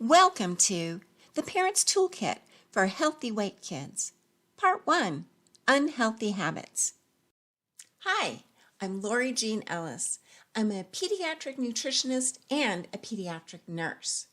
Welcome to the Parents Toolkit for Healthy Weight Kids, Part 1, Unhealthy Habits. Hi, I'm Lori Jean Ellis. I'm a pediatric nutritionist and a pediatric nurse.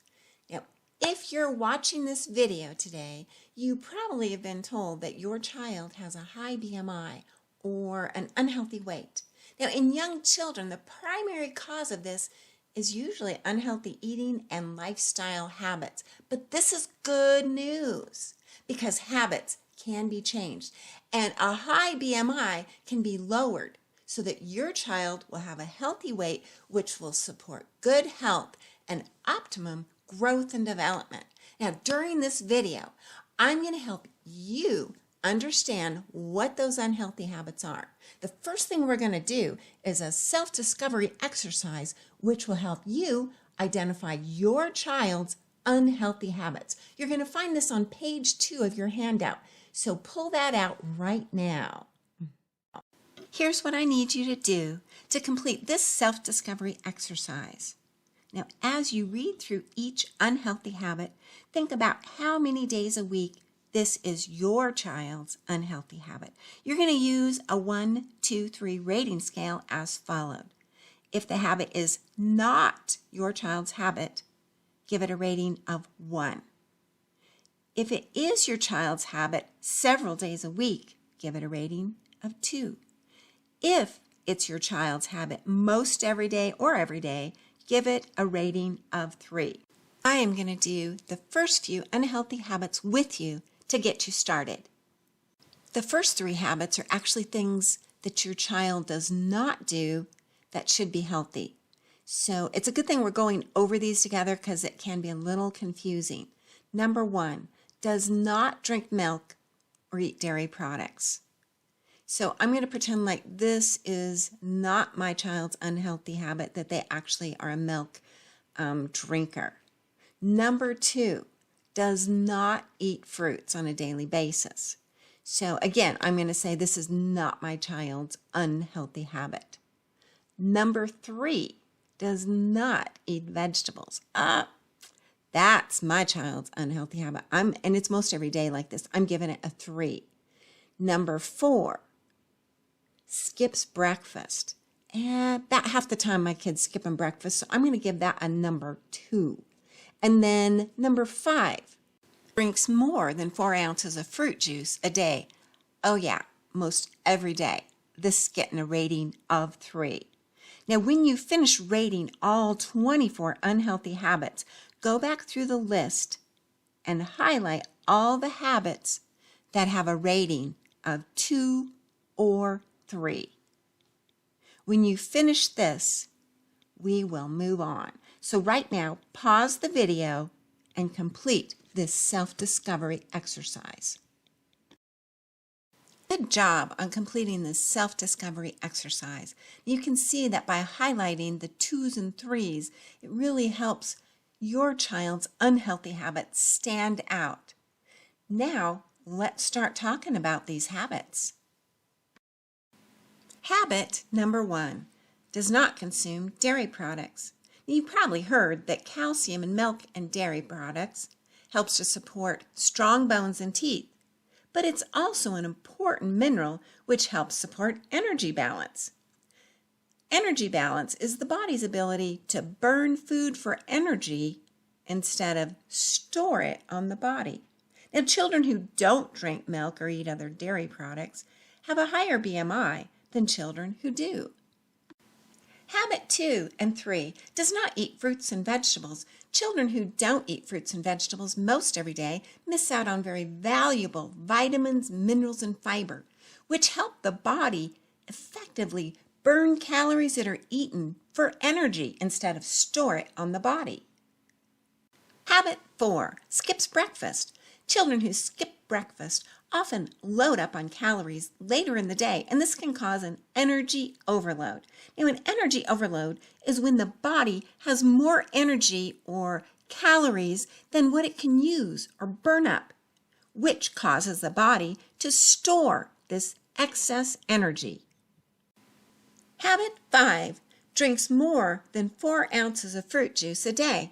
Now, if you're watching this video today, you probably have been told that your child has a high BMI or an unhealthy weight. Now, in young children, the primary cause of this is usually unhealthy eating and lifestyle habits. But this is good news because habits can be changed and a high BMI can be lowered so that your child will have a healthy weight which will support good health and optimum growth and development. Now, during this video, I'm going to help you understand what those unhealthy habits are. The first thing we're going to do is a self-discovery exercise which will help you identify your child's unhealthy habits. You're going to find this on page 2 of your handout, so pull that out right now. Here's what I need you to do to complete this self-discovery exercise. Now, as you read through each unhealthy habit, think about how many days a week this is your child's unhealthy habit. You're going to use a 1, 2, 3 rating scale as followed. If the habit is not your child's habit, give it a rating of 1. If it is your child's habit several days a week, give it a rating of 2. If it's your child's habit most every day or every day, give it a rating of 3. I am going to do the first few unhealthy habits with you to get you started. The first 3 habits are actually things that your child does not do that should be healthy. So it's a good thing we're going over these together because it can be a little confusing. Number 1, does not drink milk or eat dairy products. So I'm going to pretend like this is not my child's unhealthy habit, that they actually are a milk drinker. Number 2, does not eat fruits on a daily basis. So again, I'm going to say this is not my child's unhealthy habit. Number 3, does not eat vegetables. That's my child's unhealthy habit. And it's most every day like this. I'm giving it a 3. Number 4, skips breakfast. About half the time my kids skipping breakfast, so I'm going to give that a number 2. And then number 5, drinks more than 4 ounces of fruit juice a day. Oh yeah, most every day. This is getting a rating of 3. Now, when you finish rating all 24 unhealthy habits, go back through the list and highlight all the habits that have a rating of 2 or 3. When you finish this, we will move on. So right now, pause the video and complete this self-discovery exercise. Good job on completing this self-discovery exercise. You can see that by highlighting the 2s and 3s, it really helps your child's unhealthy habits stand out. Now, let's start talking about these habits. Habit number 1, does not consume dairy products. You probably heard that calcium in milk and dairy products helps to support strong bones and teeth, but it's also an important mineral which helps support energy balance. Energy balance is the body's ability to burn food for energy instead of store it on the body. Now, children who don't drink milk or eat other dairy products have a higher BMI than children who do. Habit 2 and 3, does not eat fruits and vegetables. Children who don't eat fruits and vegetables most every day miss out on very valuable vitamins, minerals, and fiber, which help the body effectively burn calories that are eaten for energy instead of store it on the body. Habit 4, skips breakfast. Children who skip breakfast often load up on calories later in the day, and this can cause an energy overload. Now, an energy overload is when the body has more energy or calories than what it can use or burn up, which causes the body to store this excess energy. Habit 5, drinks more than 4 ounces of fruit juice a day.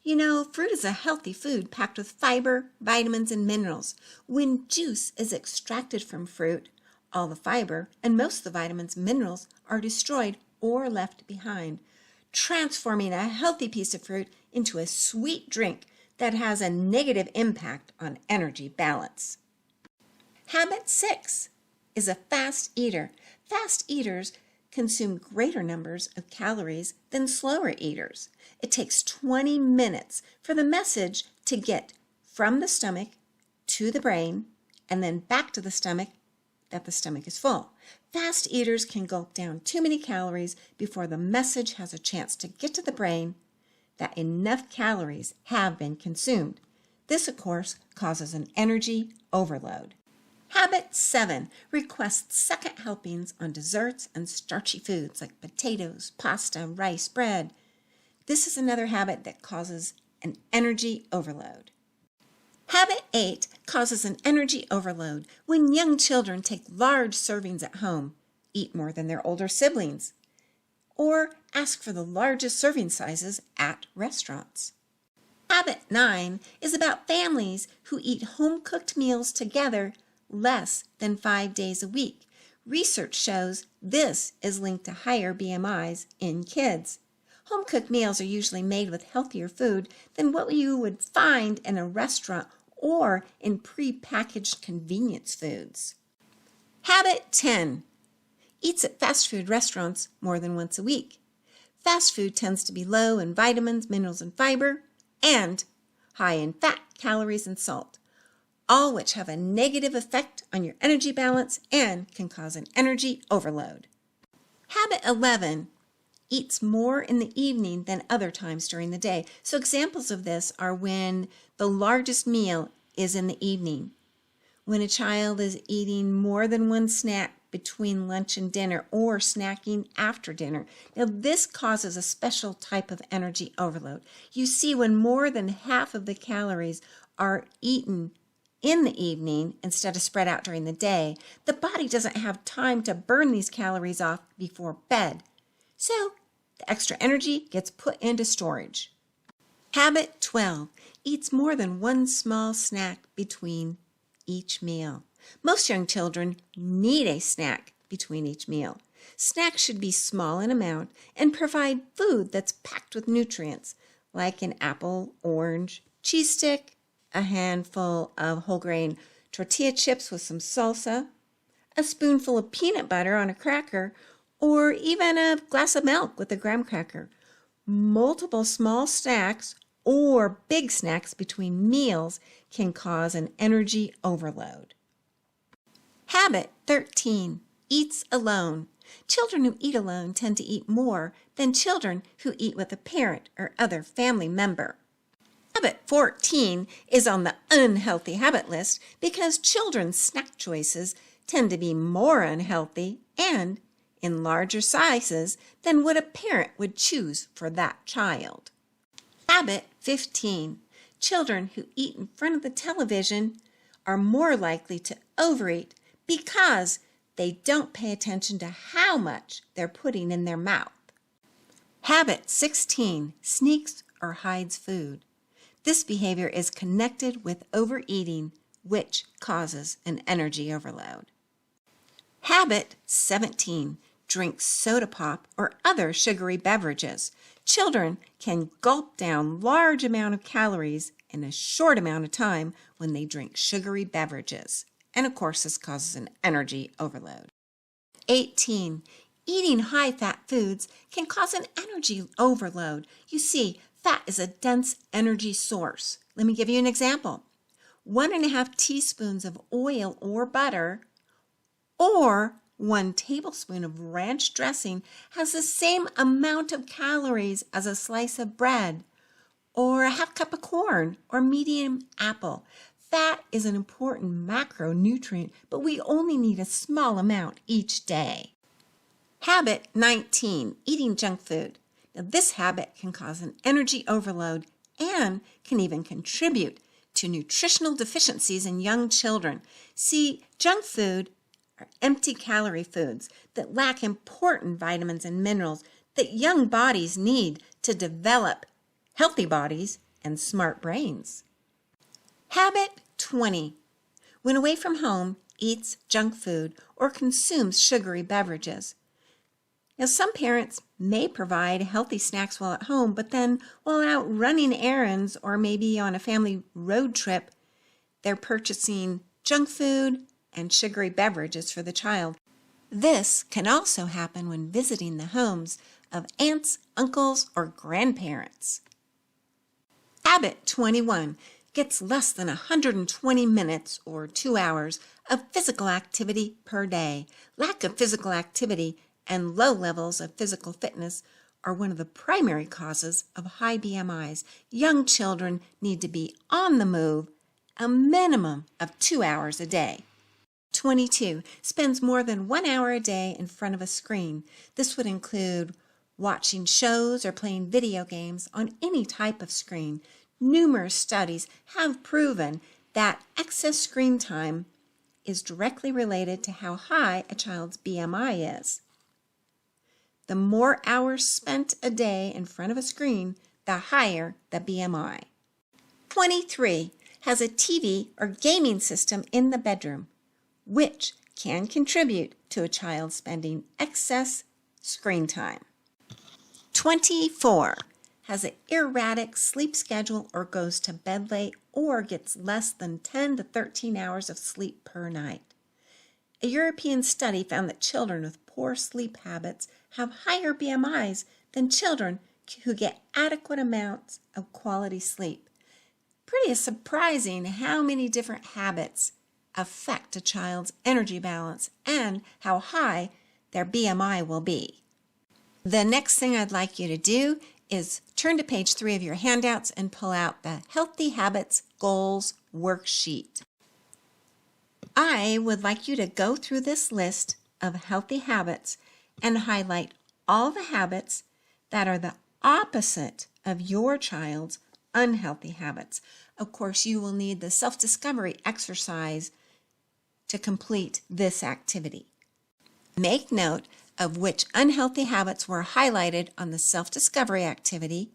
You know, fruit is a healthy food packed with fiber, vitamins, and minerals. When juice is extracted from fruit, all the fiber and most of the vitamins and minerals are destroyed or left behind, transforming a healthy piece of fruit into a sweet drink that has a negative impact on energy balance. Habit 6 is a fast eater. Fast eaters consume greater numbers of calories than slower eaters. It takes 20 minutes for the message to get from the stomach to the brain and then back to the stomach that the stomach is full. Fast eaters can gulp down too many calories before the message has a chance to get to the brain that enough calories have been consumed. This, of course, causes an energy overload. Habit 7 requests second helpings on desserts and starchy foods like potatoes, pasta, rice, bread. This is another habit that causes an energy overload. Habit 8 causes an energy overload when young children take large servings at home, eat more than their older siblings, or ask for the largest serving sizes at restaurants. Habit 9 is about families who eat home-cooked meals together less than 5 days a week. Research shows this is linked to higher BMIs in kids. Home-cooked meals are usually made with healthier food than what you would find in a restaurant or in pre-packaged convenience foods. Habit 10 eats at fast food restaurants more than once a week. Fast food tends to be low in vitamins, minerals, and fiber, and high in fat, calories, and salt, all which have a negative effect on your energy balance and can cause an energy overload. Habit 11 eats more in the evening than other times during the day. So examples of this are when the largest meal is in the evening, when a child is eating more than one snack between lunch and dinner, or snacking after dinner. Now, this causes a special type of energy overload. You see, when more than half of the calories are eaten in the evening instead of spread out during the day, the body doesn't have time to burn these calories off before bed. So, the extra energy gets put into storage. Habit 12 eats more than one small snack between each meal. Most young children need a snack between each meal. Snacks should be small in amount and provide food that's packed with nutrients, like an apple, orange, cheese stick, a handful of whole grain tortilla chips with some salsa, a spoonful of peanut butter on a cracker, or even a glass of milk with a graham cracker. Multiple small snacks or big snacks between meals can cause an energy overload. Habit 13 eats alone. Children who eat alone tend to eat more than children who eat with a parent or other family member. Habit 14 is on the unhealthy habit list because children's snack choices tend to be more unhealthy and in larger sizes than what a parent would choose for that child. Habit 15. Children who eat in front of the television are more likely to overeat because they don't pay attention to how much they're putting in their mouth. Habit 16. Sneaks or hides food. This behavior is connected with overeating, which causes an energy overload. Habit 17. Drink soda pop or other sugary beverages. Children can gulp down large amount of calories in a short amount of time when they drink sugary beverages. And of course, this causes an energy overload. 18. Eating high-fat foods can cause an energy overload. You see, fat is a dense energy source. Let me give you an example. 1.5 teaspoons of oil or butter or 1 tablespoon of ranch dressing has the same amount of calories as a slice of bread or a half cup of corn or medium apple. Fat is an important macronutrient, but we only need a small amount each day. Habit 19, eating junk food. Now, this habit can cause an energy overload and can even contribute to nutritional deficiencies in young children. See, junk food are empty calorie foods that lack important vitamins and minerals that young bodies need to develop healthy bodies and smart brains. Habit 20. When away from home, eats junk food or consumes sugary beverages. Now, some parents may provide healthy snacks while at home, but then while out running errands or maybe on a family road trip, they're purchasing junk food and sugary beverages for the child. This can also happen when visiting the homes of aunts, uncles, or grandparents. Habit 21 gets less than 120 minutes or 2 hours of physical activity per day. Lack of physical activity and low levels of physical fitness are one of the primary causes of high BMIs. Young children need to be on the move a minimum of 2 hours a day. 22. Spends more than 1 hour a day in front of a screen. This would include watching shows or playing video games on any type of screen. Numerous studies have proven that excess screen time is directly related to how high a child's BMI is. The more hours spent a day in front of a screen, the higher the BMI. 23. Has a TV or gaming system in the bedroom, which can contribute to a child spending excess screen time. 24. Has an erratic sleep schedule or goes to bed late or gets less than 10 to 13 hours of sleep per night. A European study found that children with poor sleep habits have higher BMIs than children who get adequate amounts of quality sleep. Pretty surprising how many different habits affect a child's energy balance and how high their BMI will be. The next thing I'd like you to do is turn to page 3 of your handouts and pull out the Healthy Habits Goals worksheet. I would like you to go through this list of healthy habits and highlight all the habits that are the opposite of your child's unhealthy habits. Of course, you will need the self-discovery exercise to complete this activity. Make note of which unhealthy habits were highlighted on the self-discovery activity,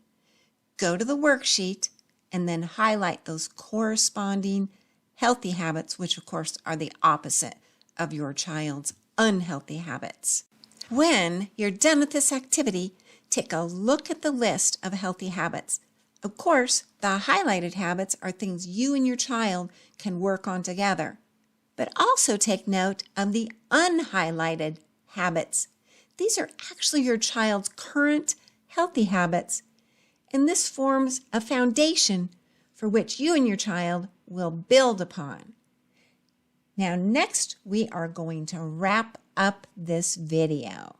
go to the worksheet, and then highlight those corresponding healthy habits, which of course are the opposite of your child's unhealthy habits. When you're done with this activity, take a look at the list of healthy habits. Of course, the highlighted habits are things you and your child can work on together. But also take note of the unhighlighted habits. These are actually your child's current healthy habits, and this forms a foundation for which you and your child will build upon. Now, next, we are going to wrap up this video.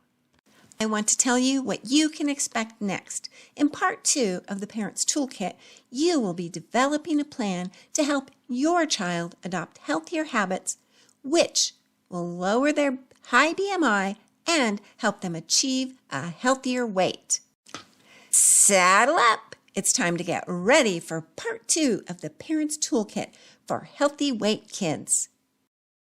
I want to tell you what you can expect next. In part 2 of the Parents Toolkit, you will be developing a plan to help your child adopt healthier habits, which will lower their high BMI and help them achieve a healthier weight. Saddle up! It's time to get ready for part 2 of the Parents Toolkit for Healthy Weight Kids.